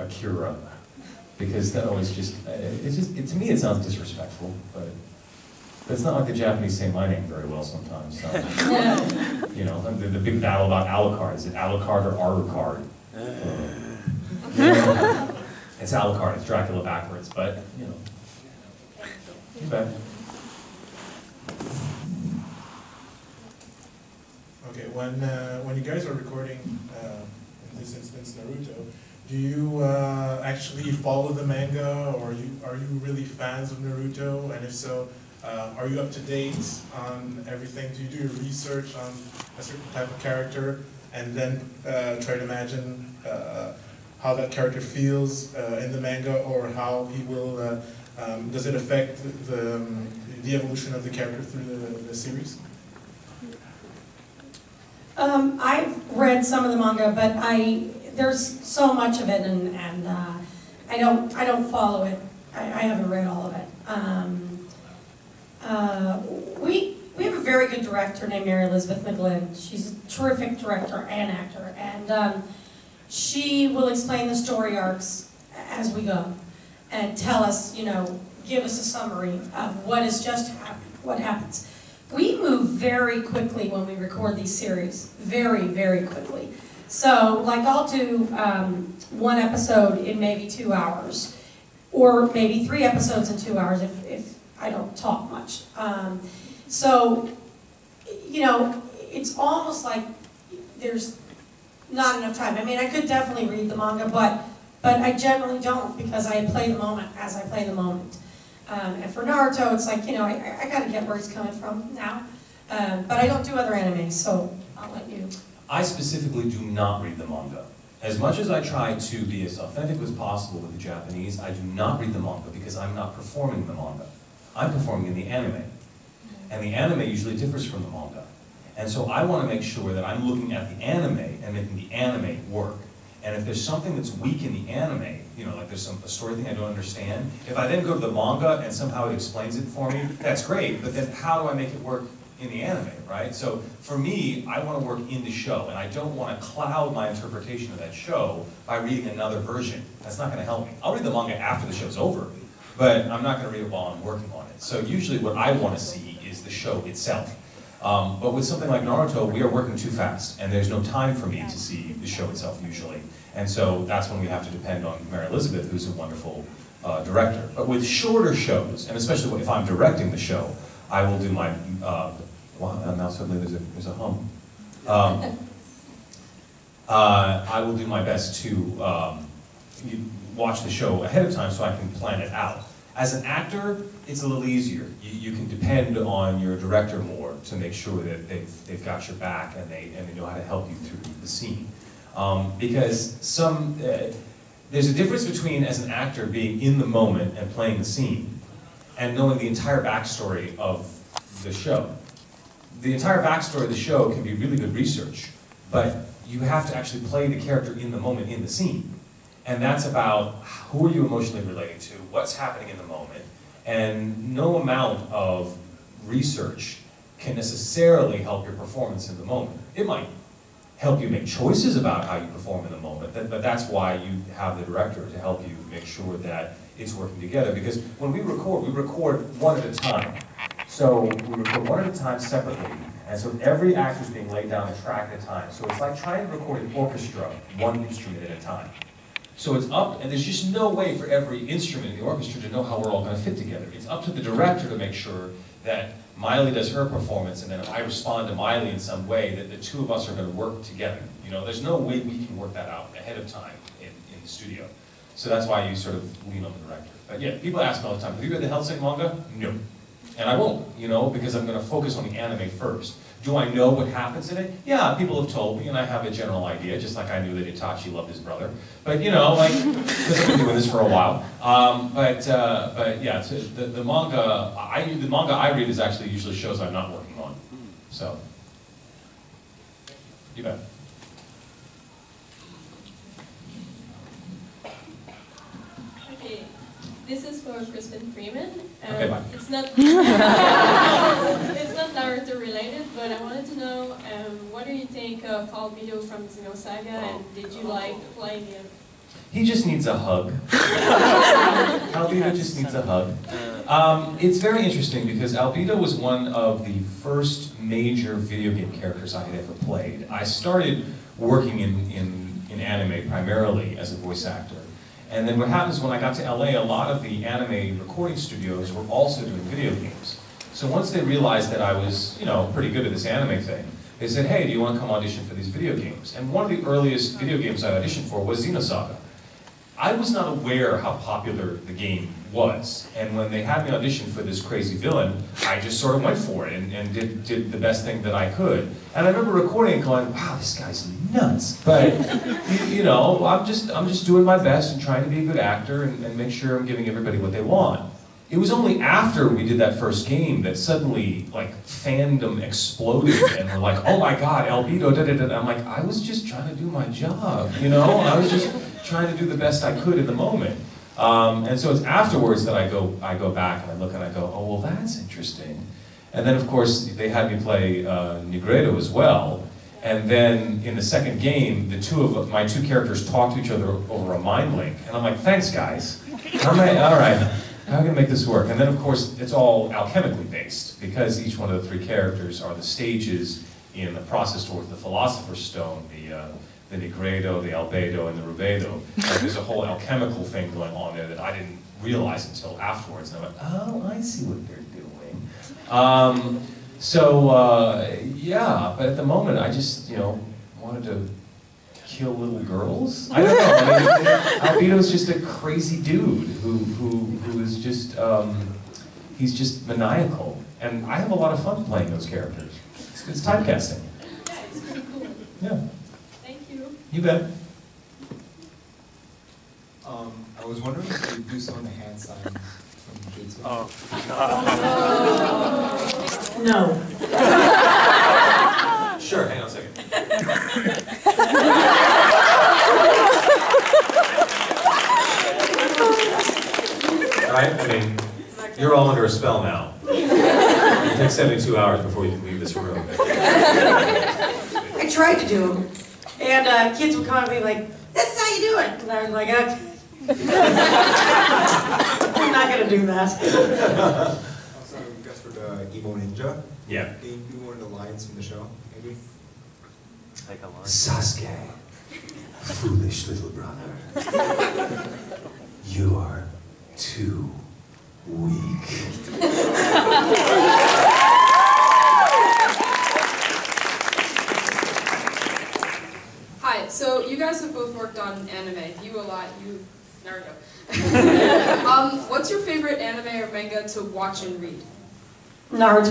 Akira, because that always just, to me it sounds disrespectful, but it's not like the Japanese say my name very well sometimes. So. You know, the big battle about Alucard, is it Alucard or Alucard? It's Alucard, it's Dracula backwards, but, you know, you bet. Okay, when you guys are recording, in this instance Naruto, do you actually follow the manga, or are you really fans of Naruto? And if so, are you up to date on everything? Do you do your research on a certain type of character and then try to imagine how that character feels in the manga, or how he will, does it affect the evolution of the character through the series? I've read some of the manga, but there's so much of it, and I don't follow it. I haven't read all of it. We have a very good director named Mary Elizabeth McGlynn. She's a terrific director and actor, and she will explain the story arcs as we go and tell us, you know, give us a summary of what has just happened, what happens. We move very quickly when we record these series, very, very quickly. So, like, I'll do one episode in maybe 2 hours, or maybe 3 episodes in 2 hours if I don't talk much. So, you know, it's almost like there's not enough time. I mean, I could definitely read the manga, but I generally don't, because I play the moment as I play the moment. And for Naruto, it's like, you know, I gotta get where he's coming from now. But I don't do other animes, so I'll let you. I specifically do not read the manga. As much as I try to be as authentic as possible with the Japanese, I do not read the manga because I'm not performing the manga. I'm performing in the anime. And the anime usually differs from the manga. And so I want to make sure that I'm looking at the anime and making the anime work. And if there's something that's weak in the anime, you know, like there's a story thing I don't understand, if I then go to the manga and somehow it explains it for me, that's great, but then how do I make it work in the anime, right? So for me, I want to work in the show, and I don't want to cloud my interpretation of that show by reading another version. That's not going to help me. I'll read the manga after the show's over, but I'm not going to read it while I'm working on it. So usually what I want to see is the show itself. But with something like Naruto, we are working too fast, and there's no time for me to see the show itself usually. And so that's when we have to depend on Mary Elizabeth, who's a wonderful director. But with shorter shows, and especially if I'm directing the show, I will do my, wow, now suddenly there's a hum. I will do my best to watch the show ahead of time so I can plan it out. As an actor, it's a little easier. You can depend on your director more to make sure that they've got your back and they know how to help you through the scene. Because there's a difference between, as an actor, being in the moment and playing the scene and knowing the entire backstory of the show. The entire backstory of the show can be really good research, but you have to actually play the character in the moment, in the scene. And that's about who are you emotionally relating to, what's happening in the moment, and no amount of research can necessarily help your performance in the moment. It might help you make choices about how you perform in the moment, but that's why you have the director to help you make sure that it's working together. Because when we record one at a time. So we record one at a time separately, and so every actor's being laid down a track at a time. So it's like trying to record an orchestra, one instrument at a time. So it's up, and there's just no way for every instrument in the orchestra to know how we're all going to fit together. It's up to the director to make sure that Maile does her performance, and then if I respond to Maile in some way, that the two of us are going to work together. You know, there's no way we can work that out ahead of time in the studio. So that's why you sort of lean on the director. But yeah, people ask me all the time, have you read the Hellsing manga? No. And I won't, you know, because I'm going to focus on the anime first. Do I know what happens in it? Yeah, people have told me, and I have a general idea, just like I knew that Itachi loved his brother. But, you know, like, because I've been doing this for a while. But yeah, so the manga I read is actually usually shows I'm not working on. So, you bet. Okay, this is for Crispin Freeman. Okay, bye. It's not Naruto related, but I wanted to know what do you think of Paul Beto from Xenosaga, and did you like playing him? He just needs a hug. Albedo just needs a hug. It's very interesting because Albedo was one of the first major video game characters I had ever played. I started working in anime primarily as a voice actor. And then what happens when I got to LA, a lot of the anime recording studios were also doing video games. So once they realized that I was, you know, pretty good at this anime thing, they said, hey, do you want to come audition for these video games? And one of the earliest video games I auditioned for was Xenosaga. I was not aware how popular the game was, and when they had me audition for this crazy villain, I just sort of went for it and did the best thing that I could. And I remember recording and going, wow, this guy's nuts. But you know, I'm just doing my best and trying to be a good actor and make sure I'm giving everybody what they want. It was only after we did that first game that suddenly, like, fandom exploded, and we're like, oh my god, Albedo, da-da-da. I'm like, I was just trying to do my job, you know? I was just trying to do the best I could in the moment. And so it's afterwards that I go back and I look and I go, oh, well, that's interesting. And then, of course, they had me play Negredo as well. And then in the second game, my two characters talk to each other over a mind link. And I'm like, thanks, guys. All right. How are we going to make this work? And then, of course, it's all alchemically based, because each one of the three characters are the stages in the process towards the Philosopher's Stone, the Negredo, the Albedo, and the Rubedo. And there's a whole alchemical thing going on there that I didn't realize until afterwards. And I went, oh, I see what they're doing. Yeah, but at the moment, I just, you know, wanted to kill little girls? I don't know. I mean, Albedo's just a crazy dude who is just, he's just maniacal. And I have a lot of fun playing those characters. It's typecasting. Yeah, it's pretty cool. Yeah. Thank you. You bet. I was wondering if you do some of the hand sign from kids. No. Sure, hang on a second. Right? I mean, you're all under a spell now. It takes 72 hours before you can leave this room. I tried to do them, and kids would come and be like, "This is how you do it," and I was like, "Okay, I'm not gonna do that." Also, I guess for the emo ninja. Yeah. Can you do one of the lines from the show, maybe? Like a line. Sasuke, foolish little brother, you're too weak. Hi, so you guys have both worked on anime. You a lot, you, Naruto. What's your favorite anime or manga to watch and read? Naruto.